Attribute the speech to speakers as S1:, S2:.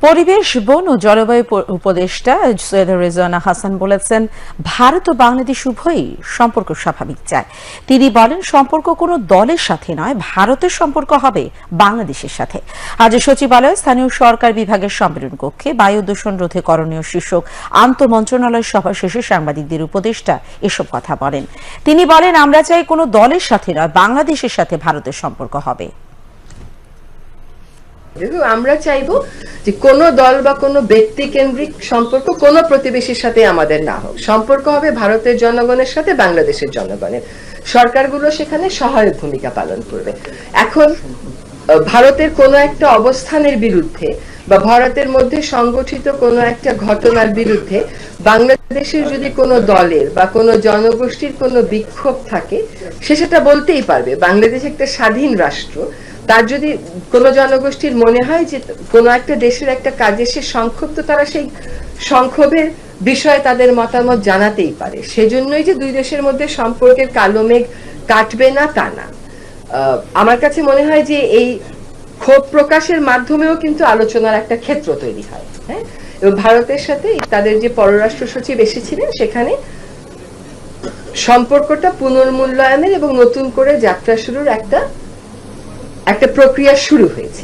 S1: পরিবেশ, বন ও জলবায়ু উপদেষ্টা সৈয়দ রেজওয়ানা হাসান বলেছেন, ভারত ও বাংলাদেশ উভয়ই সম্পর্ক স্বাভাবিক চায়। তিনি বলেন, সম্পর্ক কোনো দলের সাথে নয়, ভারতের সম্পর্ক হবে বাংলাদেশের সাথে। আজ সচিবালয়ে স্থানীয় সরকার বিভাগের সম্মেলন কক্ষে বায়ু দূষণ রোধে করণীয় শীর্ষক আন্তঃমন্ত্রণালয় সভা শেষে সাংবাদিকদের উপদেষ্টা এসব কথা বলেন। তিনি বলেন, আমরা চাই কোনো দলের সাথে নয়, বাংলাদেশের সাথে ভারতের সম্পর্ক হবে।
S2: আমরা চাইবো যে কোনো দল বা কোনো ব্যক্তি কেন্দ্রিক সম্পর্ক কোনো প্রতিবেশীর সাথে আমাদের না হোক। সম্পর্ক হবে ভারতের জনগণের সাথে বাংলাদেশের জনগণের। সরকারগুলো সেখানে সহায়ক ভূমিকা পালন করবে। এখন ভারতের কোনো একটা অবস্থানের বিরুদ্ধে বা ভারতের মধ্যে সংগঠিত কোনো একটা ঘটনার বিরুদ্ধে বাংলাদেশের যদি কোনো দলের বা কোনো জনগোষ্ঠীর কোনো বিক্ষোভ থাকে, সে সেটা বলতেই পারবে। বাংলাদেশ একটা স্বাধীন রাষ্ট্র। তার যদি কোনো জনগোষ্ঠীর মনে হয় যে কোনো একটা দেশের একটা কাজে সে সংক্ষুব্ধ, তারা সেই সংক্ষোভের বিষয়ে তাদের মতামত জানাতেই পারে। সেজন্যই যে দুই দেশের মধ্যে সম্পর্কের কালো মেঘ কাটবে না তা না। আমার কাছে মনে হয় যে এই ক্ষোভ প্রকাশের মাধ্যমেও কিন্তু আলোচনার একটা ক্ষেত্র তৈরি হয়। হ্যাঁ, এবং ভারতের সাথে তাদের যে পররাষ্ট্র সচিব এসেছিলেন, সেখানে সম্পর্কটা পুনর্মূল্যায়নের এবং নতুন করে যাত্রা শুরুর একটা প্রক্রিয়া শুরু হয়েছে।